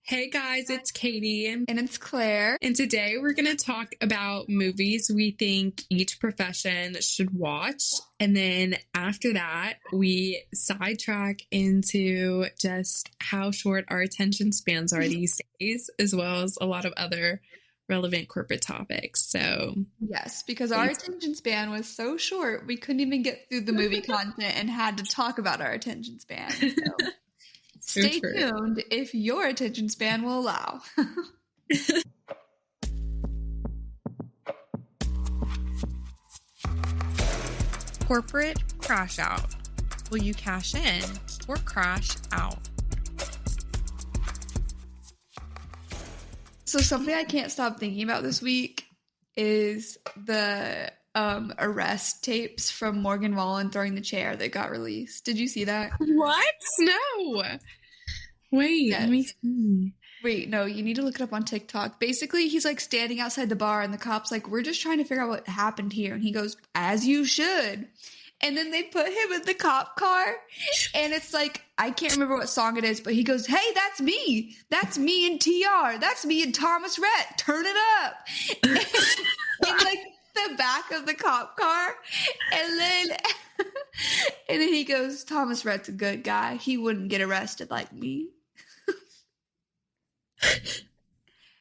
Hey guys, it's Katie, And it's Claire. and today we're going to talk about movies we think each profession should watch. And then after that, we sidetrack into just how short our attention spans are these days, as well as a lot of other relevant corporate topics. So, Yes, because our attention span was so short, we couldn't even get through the movie content and had to talk about our attention span. So stay tuned if your attention span will allow. Corporate crash out. Will you cash in or crash out? So something I can't stop thinking about this week is the arrest tapes from Morgan Wallen throwing the chair that got released. Did you see that? What? No. Wait, Yes. let me see. Wait, no, you need to look it up on TikTok. Basically, he's like standing outside the bar and the cop's like, we're just trying to figure out what happened here. And he goes, as you should. And then they put him in the cop car. And it's like, I can't remember what song it is, but he goes, hey, that's me. That's me and TR. That's me and Thomas Rhett. Turn it up. In like the back of the cop car. And then he goes, Thomas Rhett's a good guy. He wouldn't get arrested like me.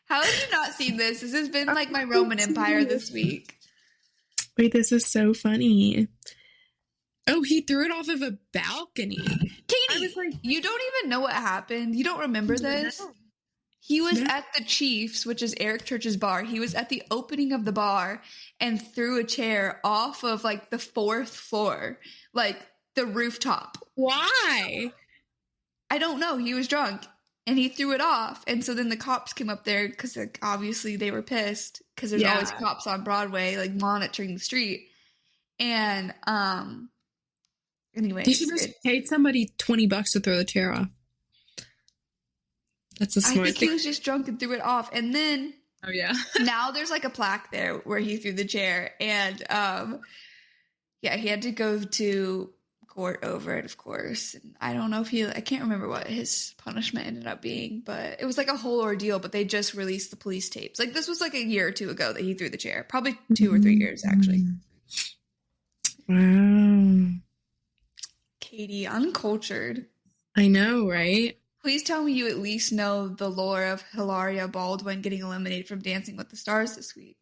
How have you not seen this? This has been like my Roman Empire this week. Wait, this is so funny. Oh, he threw it off of a balcony. Katie, I was like, you don't even know what happened. You don't remember this? No. He was No. at the Chiefs, which is Eric Church's bar. He was at the opening of the bar and threw a chair off of like the 4th floor, like the rooftop. Why? I don't know. He was drunk and he threw it off. And so then the cops came up there because like, obviously they were pissed because there's always Yeah. cops on Broadway like monitoring the street. And anyway, They should just paid somebody $20 to throw the chair off. That's a I smart think he thing. was just drunk and threw it off. And then Oh yeah. now there's like a plaque there where he threw the chair. And yeah, he had to go to court over it, of course. And I don't know if I can't remember what his punishment ended up being, but it was like a whole ordeal. But they just released the police tapes. Like this was like a year or two ago that he threw the chair. Probably 2 or 3 years, actually. Wow. Katie, uncultured. I know, right? Please tell me you at least know the lore of Hilaria Baldwin getting eliminated from Dancing with the Stars this week.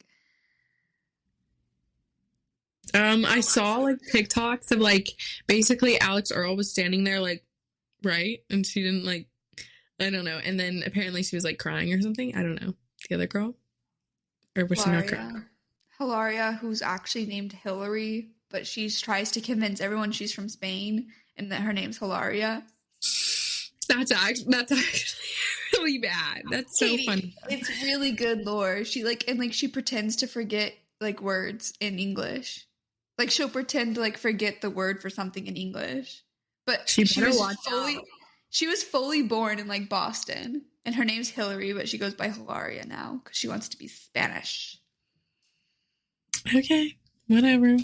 I saw like TikToks of like basically Alex Earl was standing there like right, and she didn't like, I don't know, and then apparently she was like crying or something. I don't know. The other girl, or was she not crying? Hilaria, who's actually named Hillary, but she tries to convince everyone she's from Spain and that her name's Hilaria. That's actually really bad. That's so Katie, funny. It's really good lore. She she pretends to forget like words in English. Like she'll pretend to like forget the word for something in English. But She better watch she was fully born in like Boston, and her name's Hillary, but she goes by Hilaria now because she wants to be Spanish. Okay, whatever.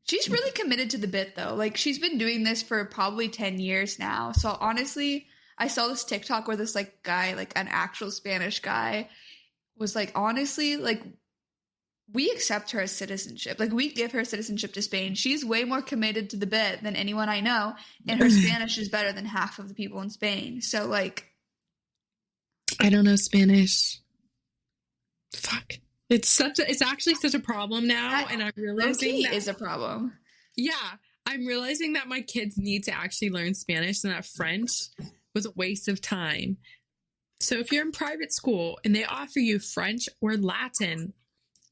She's really committed to the bit though. Like she's been doing this for probably 10 years now. So honestly, I saw this TikTok where this like guy, like an actual Spanish guy, was like, honestly, like we accept her as citizenship. Like we give her citizenship to Spain. She's way more committed to the bit than anyone I know, and her Spanish is better than half of the people in Spain. So like, I don't know Spanish. Fuck. It's actually such a problem now, and I'm realizing that is a problem. Yeah, I'm realizing that my kids need to actually learn Spanish, and that French was a waste of time. So if you're in private school and they offer you French or Latin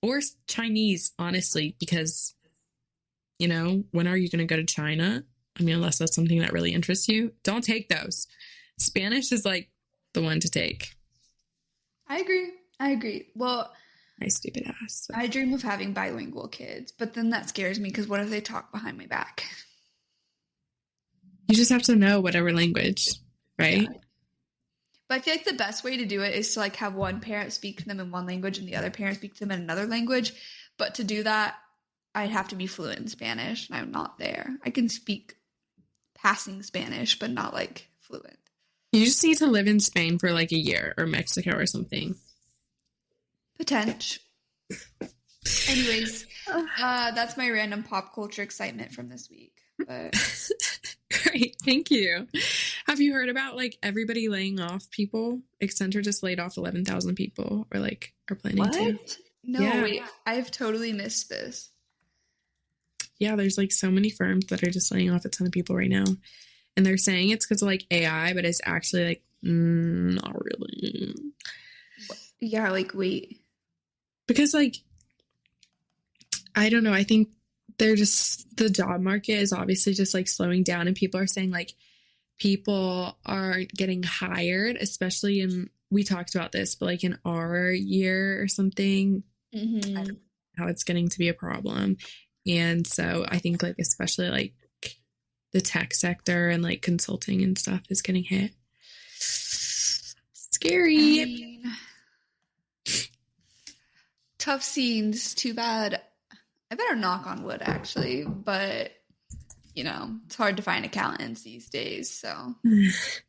or Chinese, honestly, because, you know, when are you going to go to China? I mean, unless that's something that really interests you, don't take those. Spanish is like the one to take. I agree. Well, My stupid ass. I dream of having bilingual kids, but then that scares me because what if they talk behind my back? You just have to know whatever language, right? Yeah. But I feel like the best way to do it is to like have one parent speak to them in one language and the other parent speak to them in another language. But to do that, I'd have to be fluent in Spanish, and I'm not there. I can speak passing Spanish, but not like fluent. You just need to live in Spain for like a year or Mexico or something. Potential. Anyways, that's my random pop culture excitement from this week. But Great, thank you. Have you heard about like everybody laying off people? Accenture just laid off 11,000 people, or like are planning to. No, Yeah. wait, I've totally missed this. Yeah, there's like so many firms that are just laying off a ton of people right now. And they're saying it's because of like AI, but it's actually like, not really. Yeah, like, wait. Because like, I don't know. I think they're just, the job market is obviously just like slowing down, and people are saying like people aren't getting hired, especially in, we talked about this, but like in our year or something, I don't know how it's getting to be a problem. And so I think like, especially like the tech sector and like consulting and stuff is getting hit. Scary. I mean, tough scenes. Too bad. I better knock on wood, actually, but you know, it's hard to find accountants these days, so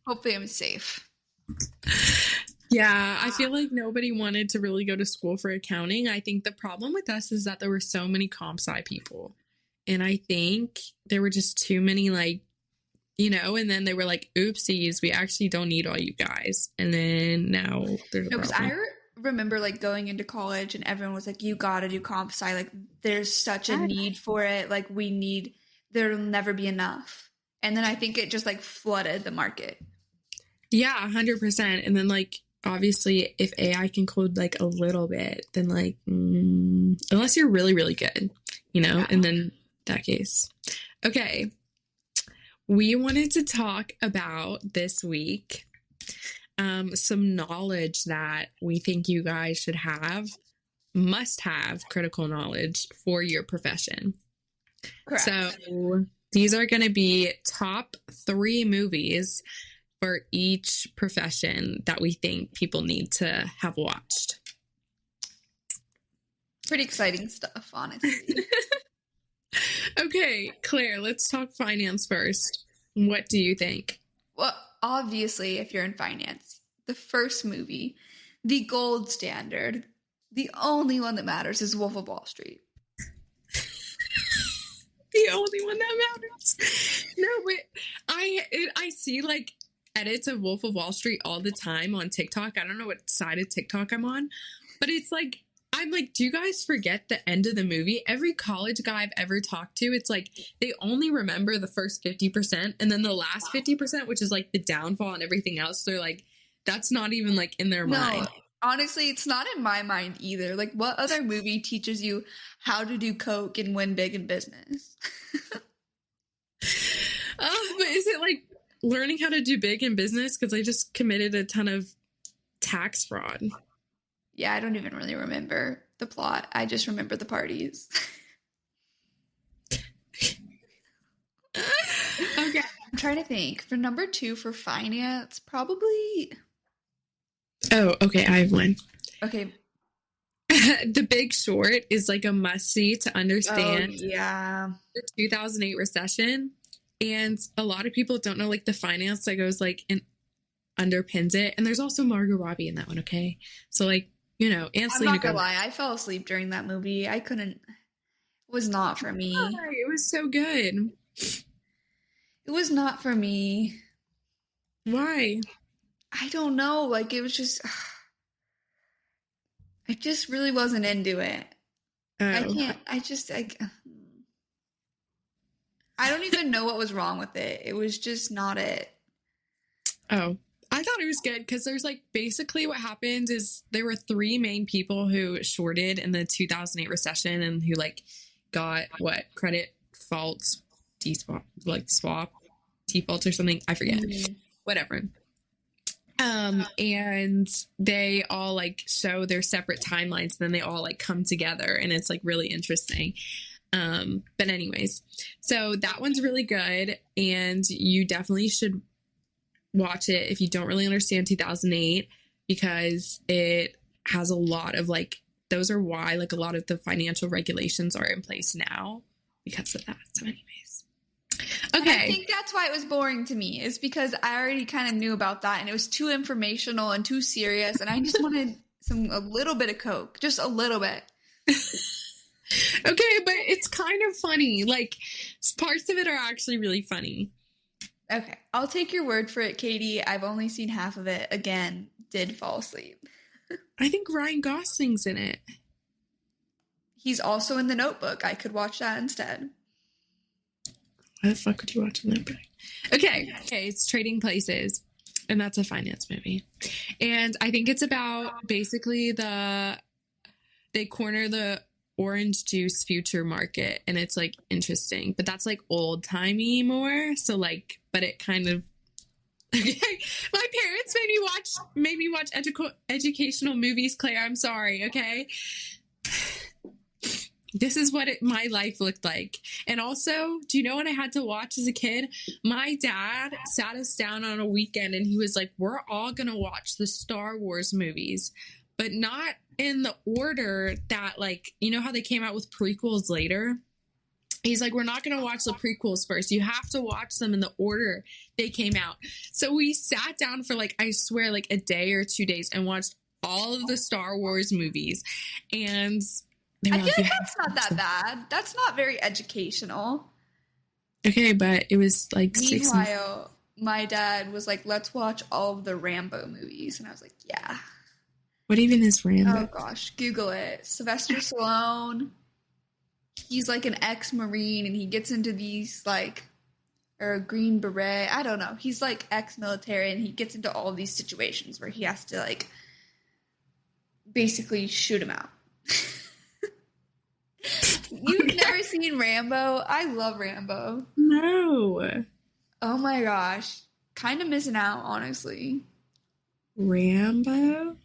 hopefully I'm safe. Yeah, I feel like nobody wanted to really go to school for accounting. I think the problem with us is that there were so many comp sci people, and I think there were just too many, like, you know, and then they were like, oopsies, we actually don't need all you guys. And then now there's a No, because problem. I remember like going into college and everyone was like, you gotta do comp sci, like there's such a need for it, like there'll never be enough. And then I think it just like flooded the market. Yeah, 100%. And then like, obviously if AI can code like a little bit, then like, unless you're really, really good, you know, Yeah. and then that case. Okay. We wanted to talk about this week some knowledge that we think you guys should have, must have critical knowledge for your profession. Correct. So these are going to be top 3 movies for each profession that we think people need to have watched. Pretty exciting stuff, honestly. Okay, Claire, let's talk finance first. What do you think? Well, obviously, if you're in finance, the first movie, the gold standard, the only one that matters is Wolf of Wall Street. The only one that matters. No, but I see like edits of Wolf of Wall Street all the time on TikTok. I don't know what side of TikTok I'm on, but it's like, I'm like, do you guys forget the end of the movie? Every college guy I've ever talked to, it's like they only remember the first 50%, and then the last 50%, which is like the downfall and everything else, they're like, that's not even like in their mind. Honestly, it's not in my mind either. Like, what other movie teaches you how to do coke and win big in business? But is it like learning how to do big in business? Because I just committed a ton of tax fraud. Yeah, I don't even really remember the plot. I just remember the parties. Okay. I'm trying to think. For number 2 for finance, probably... Oh, okay. I have one. Okay. The Big Short is like a must-see to understand yeah. the 2008 recession. And a lot of people don't know like the finance that goes like and underpins it. And there's also Margot Robbie in that one, okay? So like, you know, and I'm not gonna lie, I fell asleep during that movie. I couldn't. It was not for me. Why? It was so good. It was not for me. Why? I don't know. Like, it was just... I just really wasn't into it. Oh. I don't even know what was wrong with it. It was just not it. Oh. I thought it was good because there's like basically what happened is there were 3 main people who shorted in the 2008 recession and who like got what credit faults, swap defaults or something. I forget. Whatever. And they all like show their separate timelines. Then they all like come together and it's like really interesting. But anyways, so that one's really good and you definitely should watch it if you don't really understand 2008 because it has a lot of like, those are why like a lot of the financial regulations are in place now because of that. So anyways. And I Okay. think that's why it was boring to me, is because I already kind of knew about that and it was too informational and too serious. And I just wanted a little bit of Coke, just a little bit. Okay, but it's kind of funny. Like, parts of it are actually really funny. Okay, I'll take your word for it, Katie. I've only seen half of it. Again, did fall asleep. I think Ryan Gosling's in it. He's also in The Notebook. I could watch that instead. Why the fuck would you watch that? Okay, it's Trading Places, and that's a finance movie. And I think it's about basically they corner the orange juice future market, and it's like interesting, but that's like old timey more. So like, but it kind of. Okay, my parents made me watch educational movies, Claire. I'm sorry. Okay. This is what my life looked like. And also, do you know what I had to watch as a kid? My dad sat us down on a weekend and he was like, we're all going to watch the Star Wars movies, but not in the order that, like, you know how they came out with prequels later? He's like, we're not going to watch the prequels first. You have to watch them in the order they came out. So we sat down for like, I swear, like a day or 2 days and watched all of the Star Wars movies. And I feel like that's not that bad. That's not very educational. Okay, but it was like Meanwhile, my dad was like, let's watch all of the Rambo movies. And I was like, yeah. What even is Rambo? Oh, gosh. Google it. Sylvester Stallone. He's like an ex-Marine and he gets into these like, or a Green Beret. I don't know. He's like ex-military and he gets into all of these situations where he has to like basically shoot him out. You've never seen Rambo? I love Rambo. No. Oh my gosh. Kind of missing out, honestly. Rambo?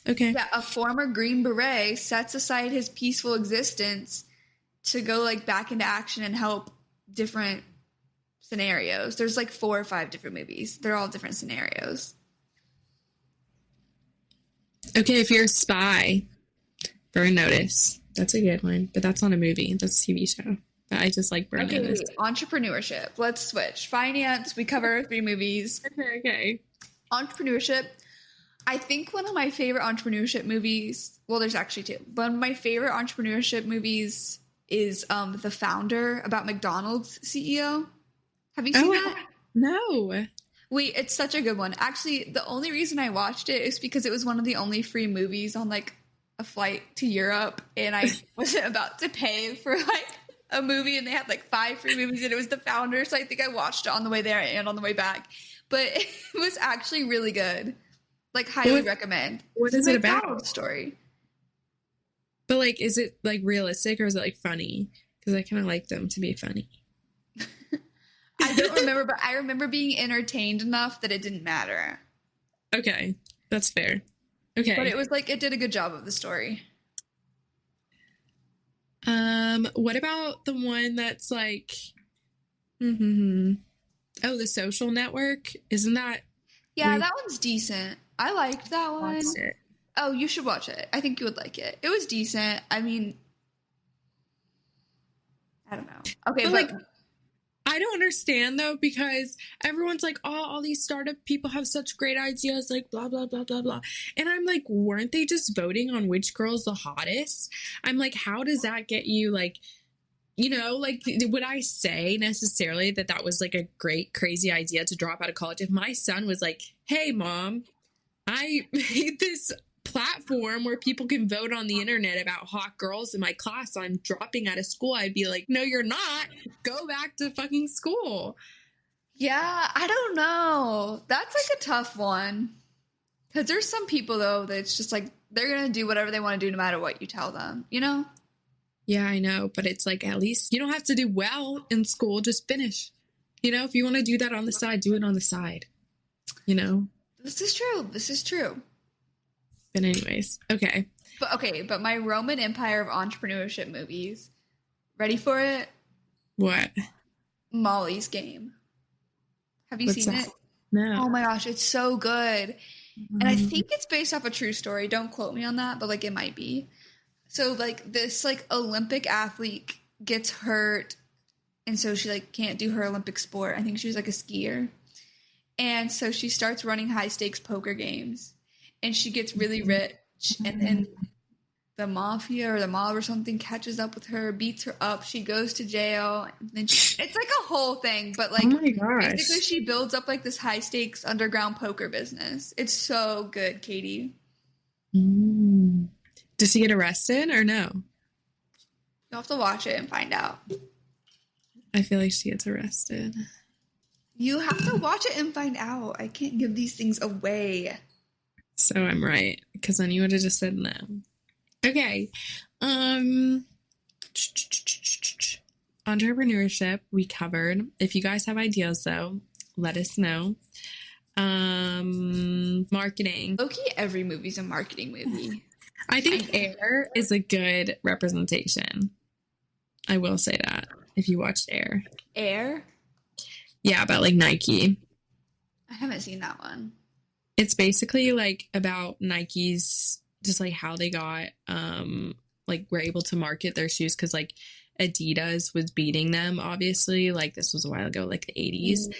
Okay. Yeah, a former Green Beret sets aside his peaceful existence to go like back into action and help different scenarios. There's like 4 or 5 different movies. They're all different scenarios. Okay, if you're a spy, Burn Notice. That's a good one, but that's not a movie. That's a TV show. But I just like Burn Notice. Entrepreneurship. Let's switch. Finance, we cover 3 movies. Okay. Entrepreneurship. I think one of my favorite entrepreneurship movies, well, there's actually 2. One of my favorite entrepreneurship movies is The Founder, about McDonald's CEO. Have you seen that? No. Wait, it's such a good one. Actually, the only reason I watched it is because it was one of the only free movies on like a flight to Europe, and I wasn't about to pay for like a movie, and they had like 5 free movies, and it was The Founder, so I think I watched it on the way there and on the way back. But it was actually really good. Like, highly recommend. What is it about? Story. But like, is it like realistic or is it like funny? Because I kind of like them to be funny. I don't remember, but I remember being entertained enough that it didn't matter. Okay, that's fair. Okay. But it was like, it did a good job of the story. What about the one that's like, oh, The Social Network? Isn't that? Yeah, that one's decent. I liked that one. Watched it. Oh, you should watch it. I think you would like it. It was decent. I mean, I don't know. Okay, but like, I don't understand though, because everyone's like, oh, all these startup people have such great ideas, like blah, blah, blah, blah, blah. And I'm like, weren't they just voting on which girl's the hottest? I'm like, how does that get you like, you know, like, would I say necessarily that was like a great, crazy idea to drop out of college? If my son was like, hey, mom, I made this platform where people can vote on the internet about hot girls in my class, I'm dropping out of school, I'd be like, no, you're not. Go back to fucking school. yeah, I don't know. That's like a tough one. Because there's some people, though, that it's just like, they're going to do whatever they want to do no matter what you tell them, you know? Yeah, I know. But it's like, at least you don't have to do well in school. Just finish. You know, if you want to do that on the side, do it on the side. You know? This is true. This is true. But anyways, okay. But my Roman Empire of entrepreneurship movies. Ready for it? What? Molly's Game. Have you seen it? No. Oh my gosh, it's so good. And I think it's based off a true story. Don't quote me on that, but like it might be. So like this like Olympic athlete gets hurt, and so she like can't do her Olympic sport. I think she was like a skier. And so she starts running high stakes poker games, and she gets really rich, and then the mafia or the mob or something catches up with her, beats her up. She goes to jail. And then it's like a whole thing, but like, oh my gosh. basically she builds up like this high stakes underground poker business. It's so good, Katie. Does she get arrested or no? You'll have to watch it and find out. I feel like she gets arrested. You have to watch it and find out. I can't give these things away. So I'm right, because then you would have just said no. Okay. Entrepreneurship we covered. If you guys have ideas though, let us know. Marketing. Low-key, every movie's a marketing movie. I think Air is a good representation. I will say that. If you watched Air. Air? Yeah, about like Nike. I haven't seen that one. It's basically like about Nike's, just like how they got like were able to market their shoes, because like Adidas was beating them, obviously. Like this was a while ago, like the 80s.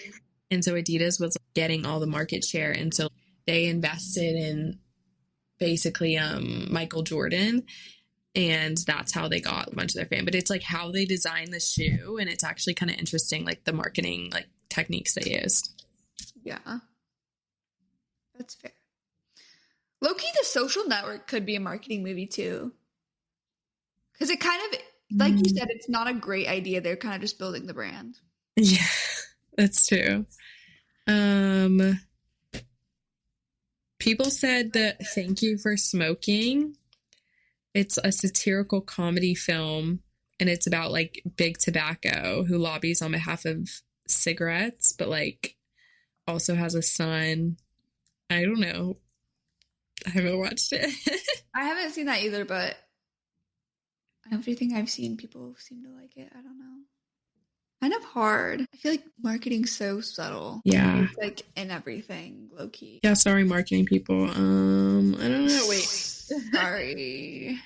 And so Adidas was getting all the market share, and so they invested in basically Michael Jordan, and that's how they got a bunch of their fame. But it's like how they designed the shoe, and it's actually kind of interesting, like the marketing like techniques they used. Yeah, that's fair. Low-key, The Social Network could be a marketing movie too, because it kind of, like you said, it's not a great idea. They're kind of just building the brand. Yeah, that's true. People said that Thank You for Smoking. It's a satirical comedy film, and it's about like Big Tobacco, who lobbies on behalf of cigarettes, but like also has a son. I don't know. I haven't watched it. I haven't seen that either, but everything I've seen, people seem to like it. I don't know. Kind of hard. I feel like marketing's so subtle. Yeah. It's like in everything, low key. Yeah, sorry, marketing people. I don't know. Wait. Sorry.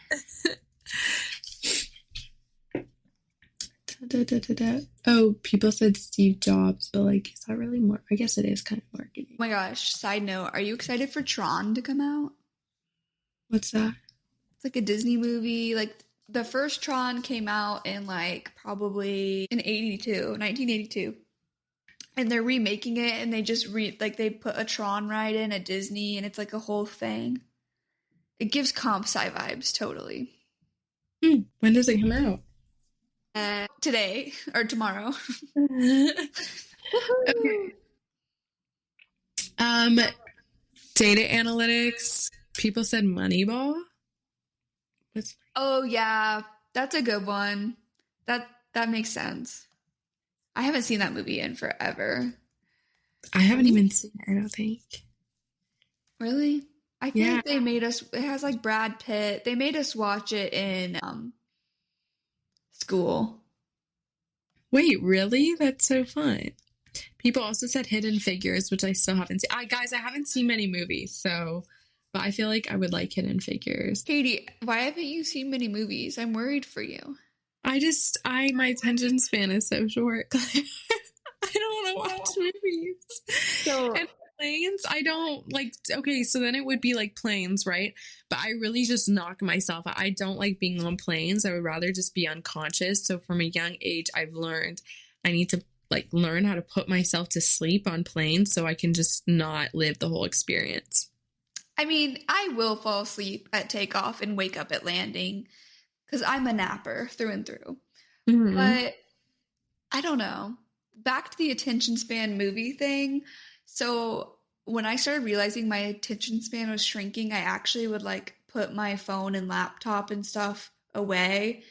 Oh, people said Steve Jobs, but like, is that really more? I guess it is kind of marketing. Oh my gosh, side note, are you excited for Tron to come out? What's that? It's like a Disney movie. Like the first Tron came out in like probably in 1982. And they're remaking it, and they just they put a Tron ride in at Disney, and it's like a whole thing. It gives comp sci vibes, totally. When does it come out? Today or tomorrow. Okay. Data analytics. People said Moneyball. Oh yeah, that's a good one. That makes sense. I haven't seen that movie in forever. I haven't even seen it, I don't think. Really? I feel like they made us. It has like Brad Pitt. They made us watch it in school. Wait, really? That's so fun. People also said Hidden Figures, which I still haven't seen. Guys, I haven't seen many movies, so, but I feel like I would like Hidden Figures. Katie, why haven't you seen many movies? I'm worried for you. My attention span is so short. I don't want to watch movies. So, and planes, I don't like. Okay, so then it would be like planes, right? But I really just knock myself out. I don't like being on planes. I would rather just be unconscious. So from a young age, I've learned I need to like learn how to put myself to sleep on planes so I can just not live the whole experience. I mean, I will fall asleep at takeoff and wake up at landing because I'm a napper through and through. Mm-hmm. But I don't know. Back to the attention span movie thing. So when I started realizing my attention span was shrinking, I actually would like put my phone and laptop and stuff away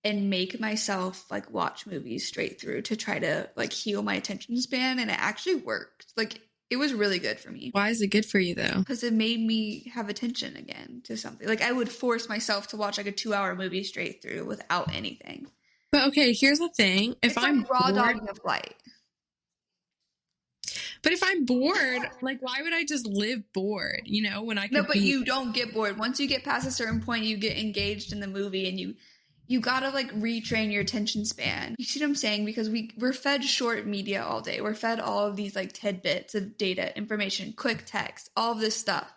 and make myself like watch movies straight through to try to like heal my attention span. And it actually worked. Like it was really good for me. Why is it good for you though? Because it made me have attention again to something. Like I would force myself to watch like a 2-hour movie straight through without anything. But okay, here's the thing. If I'm like raw dogging a flight. But if I'm bored, like, why would I just live bored? You know, when I can. No, but you don't get bored. Once you get past a certain point, you get engaged in the movie, and You gotta like retrain your attention span. You see what I'm saying? Because we're fed short media all day. We're fed all of these like tidbits of data, information, quick text, all of this stuff.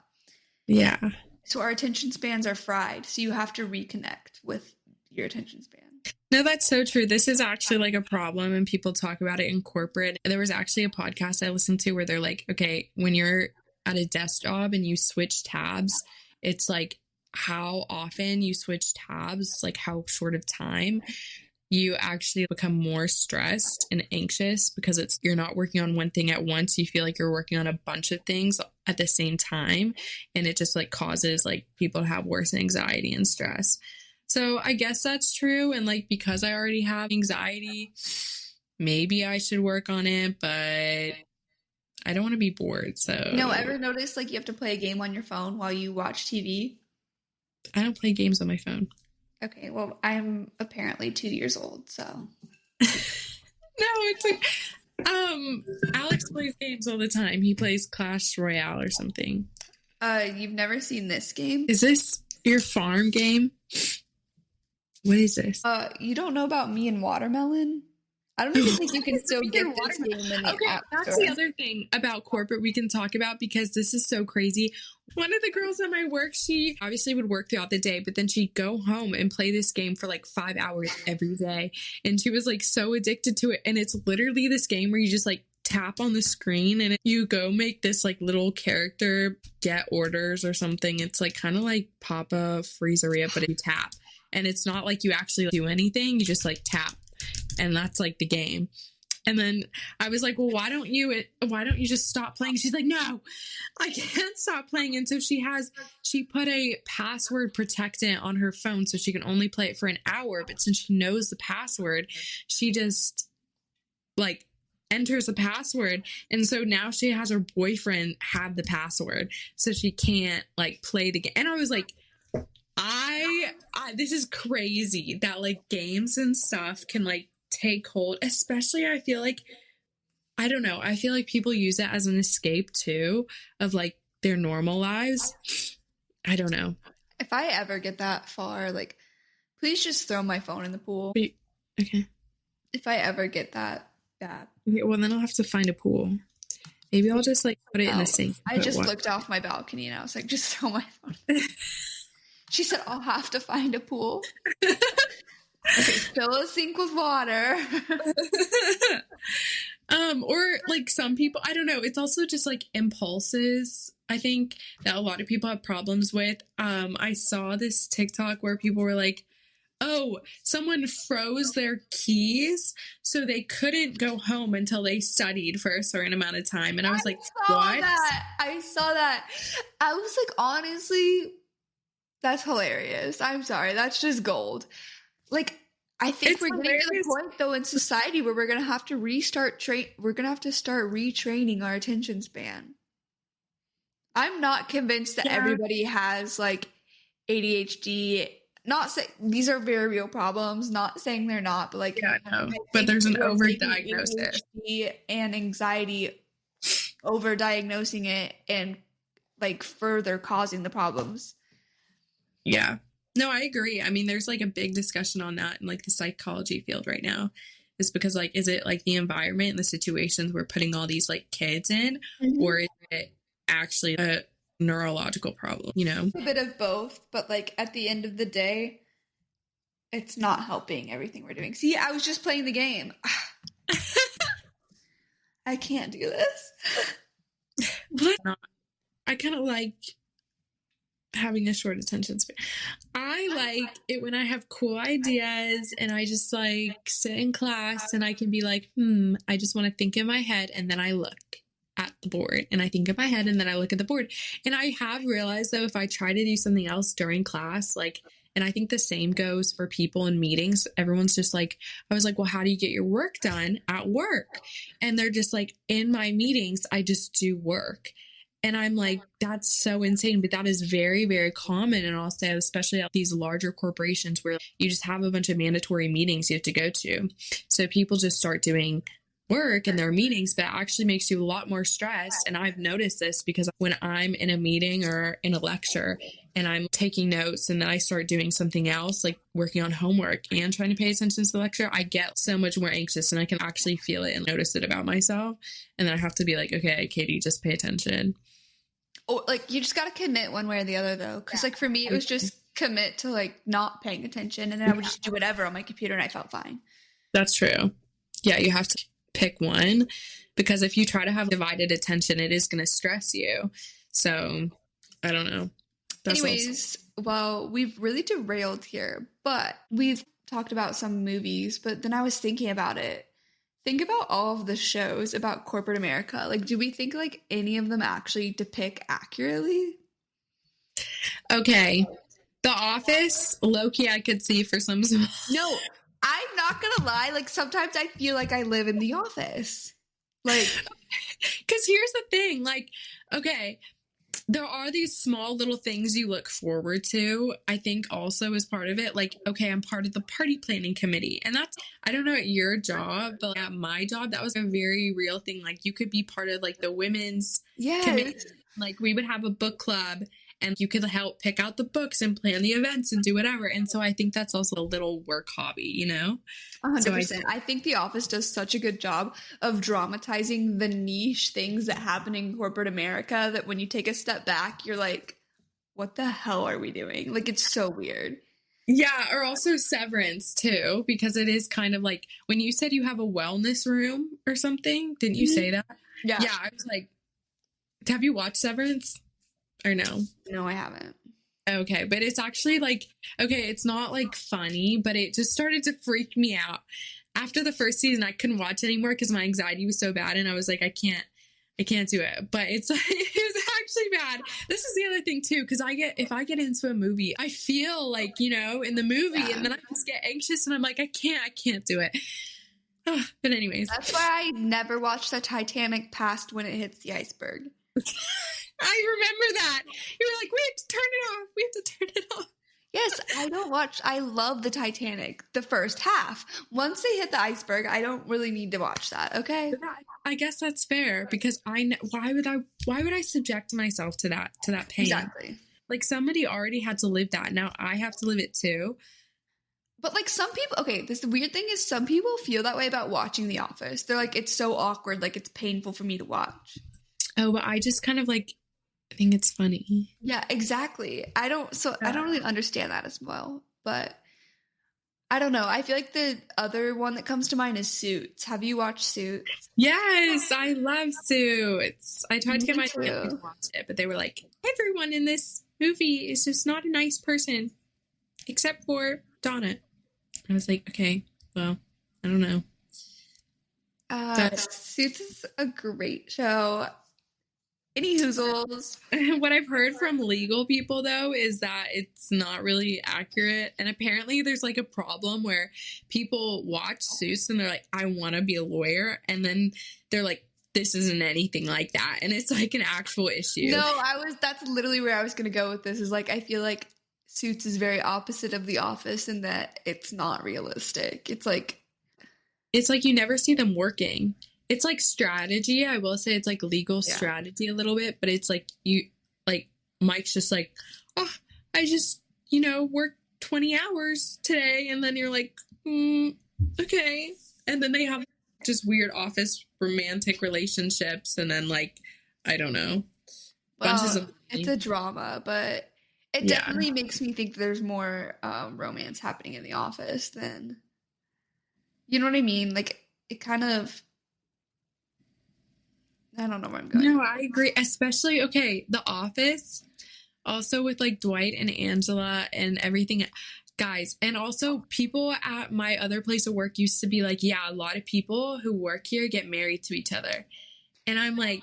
Yeah. So our attention spans are fried. So you have to reconnect with your attention span. No, that's so true. This is actually like a problem, and people talk about it in corporate. There was actually a podcast I listened to where they're like, okay, when you're at a desk job and you switch tabs, it's like how often you switch tabs, like how short of time, you actually become more stressed and anxious because you're not working on one thing at once. You feel like you're working on a bunch of things at the same time, and it just like causes like people to have worse anxiety and stress. So I guess that's true. And like, because I already have anxiety, maybe I should work on it, but I don't want to be bored. So Ever notice like you have to play a game on your phone while you watch TV? I don't play games on my phone. Okay, well, I'm apparently 2 years old, so. No, it's like, Alex plays games all the time. He plays Clash Royale or something. You've never seen this game? Is this your farm game? What is this? You don't know about Me and Watermelon? I don't even think you can still get this game in the app that's store. the other thing about corporate we can talk about, because this is so crazy. One of the girls at my work, she obviously would work throughout the day, but then she'd go home and play this game for like 5 hours every day. And she was like so addicted to it. And it's literally this game where you just like tap on the screen and you go make this like little character get orders or something. It's like kind of like Papa Freezeria, but you tap. And it's not like you actually do anything. You just like tap. And that's like the game. And then I was like, well, why don't you just stop playing? She's like, no, I can't stop playing. And so she put a password protectant on her phone so she can only play it for an hour. But since she knows the password, she just like enters the password. And so now she has her boyfriend have the password so she can't like play the game. And I was like, this is crazy that like games and stuff can like take hold, especially I feel like, I don't know, I feel like people use it as an escape too of like their normal lives. I don't know. If I ever get that far, like, please just throw my phone in the pool. Okay. If I ever get that bad. Okay, well then I'll have to find a pool. Maybe I'll just like put it in the sink. I just looked off my balcony and I was like, just throw my phone. She said, I'll have to find a pool. Okay, fill a sink with water. Or like some people, I don't know. It's also just like impulses, I think, that a lot of people have problems with. I saw this TikTok where people were like, oh, someone froze their keys so they couldn't go home until they studied for a certain amount of time. And I was like, what? I saw that. I was like, honestly, that's hilarious. I'm sorry. That's just gold. Like, I think we're getting to the point, though, in society where we're going to have to we're going to have to start retraining our attention span. I'm not convinced that everybody has, like, ADHD. Not saying these are very real problems, not saying they're not, but, like, yeah, no. But there's an overdiagnosis. ADHD and anxiety, overdiagnosing it and, like, further causing the problems. Yeah. No, I agree. I mean, there's like a big discussion on that in like the psychology field right now. It's because like, is it like the environment and the situations we're putting all these like kids in, or is it actually a neurological problem, you know? A bit of both, but like at the end of the day, it's not helping everything we're doing. See, I was just playing the game. I can't do this. What? I kind of like having a short attention span. I like it when I have cool ideas and I just like sit in class and I can be like, I just want to think in my head, and then I look at the board and I think in my head and then I look at the board. And I have realized though, if I try to do something else during class, like, and I think the same goes for people in meetings. Everyone's just like, I was like, well, how do you get your work done at work? And they're just like, in my meetings, I just do work. And I'm like, that's so insane. But that is very, very common. And I'll say, especially at these larger corporations where you just have a bunch of mandatory meetings you have to go to. So people just start doing work and their meetings, but it actually makes you a lot more stressed. And I've noticed this because when I'm in a meeting or in a lecture and I'm taking notes and then I start doing something else, like working on homework and trying to pay attention to the lecture, I get so much more anxious and I can actually feel it and notice it about myself. And then I have to be like, okay, Katie, just pay attention. Or like, you just got to commit one way or the other though. Cause like for me, it was just commit to like not paying attention. And then I would just do whatever on my computer and I felt fine. That's true. Yeah. You have to pick one because if you try to have divided attention, it is going to stress you. So I don't know. Anyways, well, we've really derailed here, but we've talked about some movies, but then I was thinking about it. Think about all of the shows about corporate America. Like, do we think like any of them actually depict accurately? Okay. The Office, low-key, I could see for some. No, I'm not gonna lie. Like, sometimes I feel like I live in the office. Like, because here's the thing. Like, okay, there are these small little things you look forward to, I think also as part of it. Like, okay, I'm part of the party planning committee. And that's, I don't know at your job, but at my job, that was a very real thing. Like, you could be part of like the women's committee. Like, we would have a book club and you could help pick out the books and plan the events and do whatever. And so I think that's also a little work hobby, you know? 100%. So I think The Office does such a good job of dramatizing the niche things that happen in corporate America that when you take a step back, you're like, what the hell are we doing? Like, it's so weird. Yeah, or also Severance too, because it is kind of like when you said you have a wellness room or something, didn't you say that? Yeah. Yeah, I was like, have you watched Severance or no? No, I haven't. Okay, but it's actually like, okay, it's not like funny, but it just started to freak me out. After the first season, I couldn't watch anymore because my anxiety was so bad and I was like, I can't do it. But it's like, it was actually bad. This is the other thing too, because if I get into a movie, I feel like, you know, in the movie and then I just get anxious and I'm like, I can't do it. But anyways. That's why I never watched the Titanic past when it hits the iceberg. I remember that. You were like, we have to turn it off. We have to turn it off. Yes, I love the Titanic, the first half. Once they hit the iceberg, I don't really need to watch that, okay? I guess that's fair because why would I subject myself to that pain? Exactly. Like somebody already had to live that. Now I have to live it too. But like some people, okay, this weird thing is some people feel that way about watching The Office. They're like, it's so awkward, like it's painful for me to watch. Oh, but I just kind of like I think it's funny. Yeah, exactly. I don't really understand that as well, but I don't know. I feel like the other one that comes to mind is Suits. Have you watched Suits? Yes, I love Suits. I tried to get my too. family to watch it, but they were like, everyone in this movie is just not a nice person, except for Donna. I was like, okay, well, I don't know. Suits is a great show. Any hoozles. What I've heard from legal people, though, is that it's not really accurate. And apparently there's like a problem where people watch Suits and they're like, I want to be a lawyer. And then they're like, this isn't anything like that. And it's like an actual issue. No, that's literally where I was going to go with this is like, I feel like Suits is very opposite of The Office in that it's not realistic. It's like you never see them working. It's like strategy. I will say it's like legal strategy a little bit, but it's like Mike's just like, oh, I just, worked 20 hours today. And then you're like, okay. And then they have just weird office romantic relationships. And then like, I don't know. It's a drama, but it definitely makes me think there's more romance happening in The Office than, you know what I mean? Like it kind of, I don't know where I'm going. No, I agree. Especially, okay, The Office, also with like Dwight and Angela and everything. Guys, and also people at my other place of work used to be like, yeah, a lot of people who work here get married to each other. And I'm like,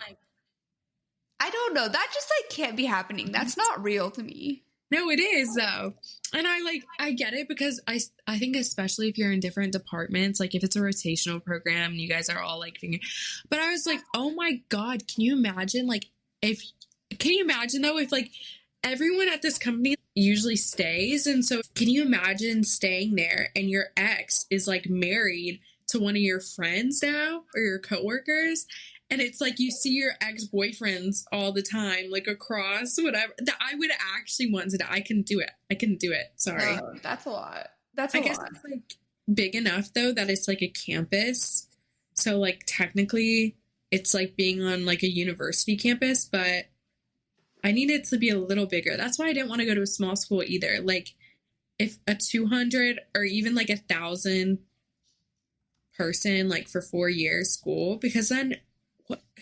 I don't know. That just like can't be happening. That's not real to me. No, it is though. And I get it because I think especially if you're in different departments, like if it's a rotational program and you guys are all like, but I was like, oh my God, can you imagine though, if like everyone at this company usually stays. And so can you imagine staying there and your ex is like married to one of your friends now or your coworkers, and it's like you see your ex-boyfriends all the time, like across whatever. That I would actually want to. I can do it. I can do it. Sorry. Oh, that's a lot. That's I a guess lot. it's like big enough though that it's like a campus. So like technically it's like being on like a university campus, but I need it to be a little bigger. That's why I didn't want to go to a small school either. Like if a 200 or even like 1,000 person like for 4 years school, because then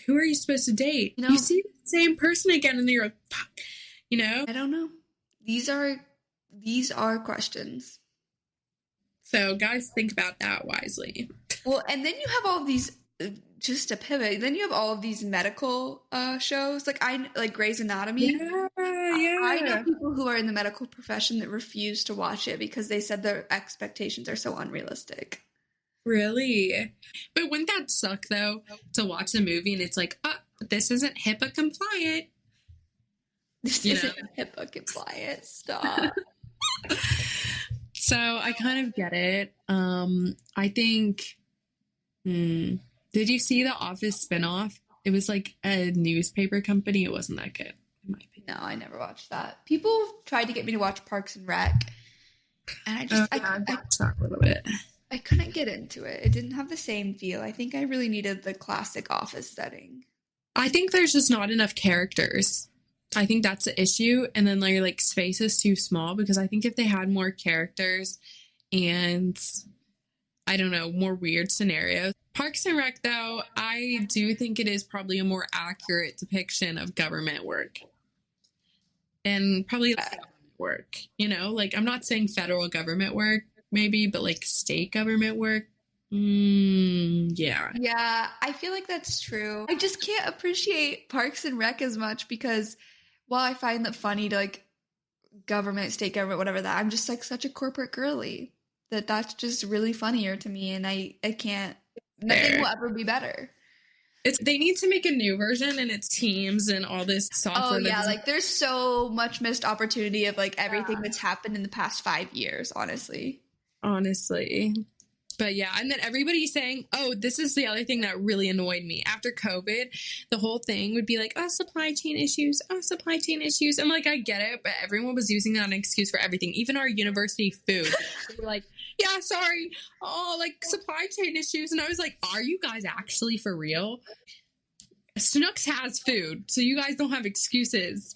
who are you supposed to date? You know, you see the same person again and you're like, fuck, you know? I don't know. These are questions. So guys, think about that wisely. Well, and then you have all of these, just to pivot, then you have all of these medical shows, like Grey's Anatomy. Yeah. I know people who are in the medical profession that refuse to watch it because they said their expectations are so unrealistic. Really? But wouldn't that suck, though, to watch a movie and it's like, oh, this isn't HIPAA compliant? This isn't HIPAA compliant. Stop. So I kind of get it. I think, did you see the Office spinoff? It was like a newspaper company. It wasn't that good, in my opinion. No, I never watched that. People tried to get me to watch Parks and Rec, and I just, I watched that a little bit. I couldn't get into it. It didn't have the same feel. I think I really needed the classic Office setting. I think there's just not enough characters. I think that's the issue. And then like space is too small, because I think if they had more characters and I don't know, more weird scenarios. Parks and Rec, though, I do think it is probably a more accurate depiction of government work. And probably work, you know, like I'm not saying federal government work maybe, but like state government work. Yeah. Yeah, I feel like that's true. I just can't appreciate Parks and Rec as much because while I find that funny to like government, state government, whatever that, I'm just like such a corporate girly that's just really funnier to me, and I can't, nothing will ever be better. They need to make a new version, and it's Teams and all this software. Oh yeah, like there's so much missed opportunity of like everything that's happened in the past 5 years, honestly. But yeah, and then everybody's saying, oh, this is the other thing that really annoyed me. After COVID, the whole thing would be like, oh, supply chain issues. And like, I get it, but everyone was using that as an excuse for everything. Even our university food. They were like, yeah, sorry. Oh, like supply chain issues. And I was like, are you guys actually for real? Snooks has food, so you guys don't have excuses.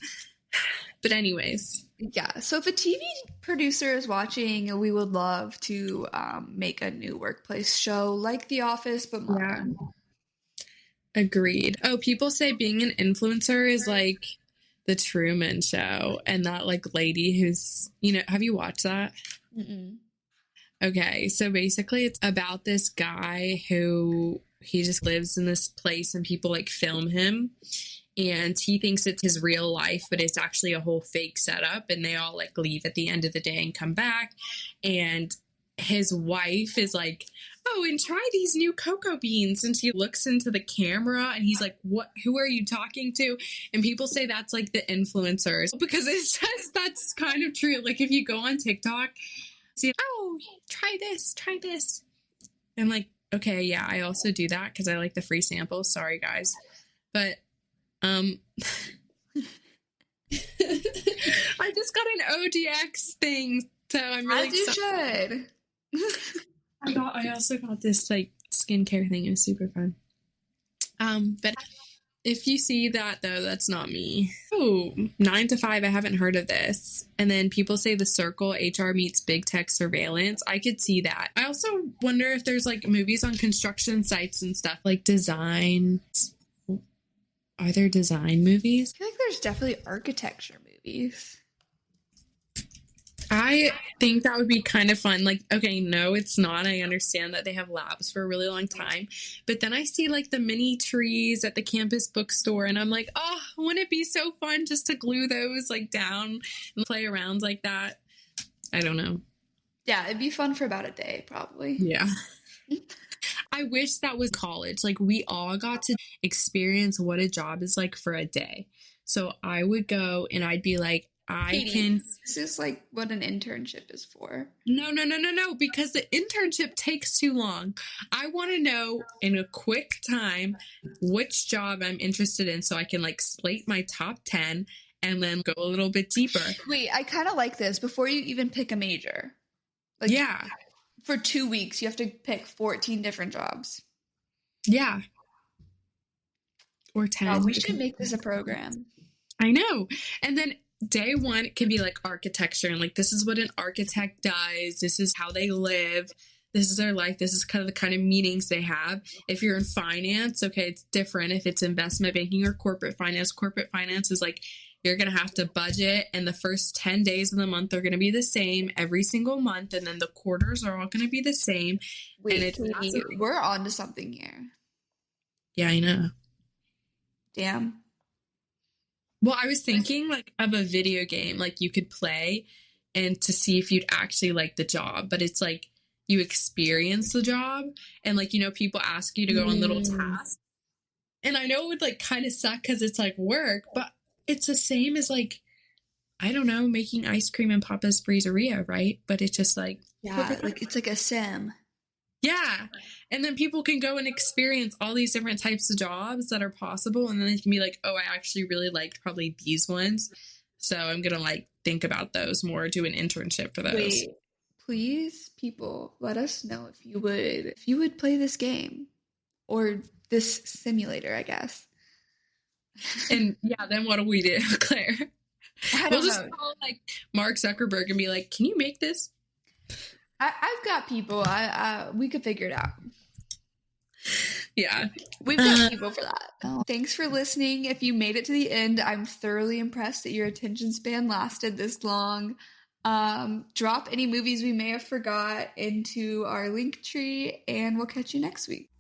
But anyways. Yeah, so if a TV producer is watching, we would love to make a new workplace show like The Office, but modern. Yeah. Agreed. Oh, people say being an influencer is like the Truman Show, and that like lady who's, you know, have you watched that? Mm-mm. Okay, so basically it's about this guy who he just lives in this place and people like film him. And he thinks it's his real life, but it's actually a whole fake setup. And they all like leave at the end of the day and come back. And his wife is like, oh, and try these new cocoa beans. And she looks into the camera and he's like, what? Who are you talking to? And people say that's like the influencers, because it says that's kind of true. Like if you go on TikTok, see, oh, try this. And like, okay, yeah, I also do that because I like the free samples. Sorry, guys. But I just got an ODX thing, so I'm really excited. You should. I also got this like skincare thing. It was super fun. But if you see that though, that's not me. Oh, 9 to 5. I haven't heard of this. And then people say The Circle, HR meets big tech surveillance. I could see that. I also wonder if there's like movies on construction sites and stuff, like design. Are there design movies? I feel like there's definitely architecture movies. I think that would be kind of fun. Like, okay, no, it's not. I understand that they have labs for a really long time. But then I see like the mini trees at the campus bookstore and I'm like, oh, wouldn't it be so fun just to glue those like down and play around like that? I don't know. Yeah, it'd be fun for about a day, probably. Yeah. I wish that was college. Like we all got to experience what a job is like for a day. So I would go and I'd be like, I Katie, can. This is like what an internship is for. No, because the internship takes too long. I want to know in a quick time which job I'm interested in so I can like slate my top 10 and then go a little bit deeper. Wait, I kind of like this. Before you even pick a major, like Yeah. for 2 weeks, you have to pick 14 different jobs. Yeah. Or 10. Wow, we should make this a program. I know. And then day one it can be like architecture and like this is what an architect does. This is how they live. This is their life. This is kind of the kind of meetings they have. If you're in finance, okay, it's different. If it's investment banking or corporate finance is like you're going to have to budget and the first 10 days of the month are going to be the same every single month. And then the quarters are all going to be the same. Wait, and it's Katie, we're on to something here. Yeah, I know. Damn. Well, I was thinking like of a video game like you could play and to see if you'd actually like the job, but it's like you experience the job and like, you know, people ask you to go on little tasks. And I know it would like kind of suck because it's like work, but it's the same as like, I don't know, making ice cream in Papa's Freezeria, right? But it's just like, yeah, like it's like a sim. Yeah. And then people can go and experience all these different types of jobs that are possible. And then they can be like, oh, I actually really liked probably these ones. So I'm going to like think about those more, do an internship for those. Wait, please, people, let us know if you would play this game or this simulator, I guess. And yeah, then what do we do, Claire? We'll just call like Mark Zuckerberg and be like, can you make this? I've got people. We could figure it out. Yeah. We've got people for that. Oh, thanks for listening. If you made it to the end, I'm thoroughly impressed that your attention span lasted this long. Drop any movies we may have forgot into our link tree, and we'll catch you next week.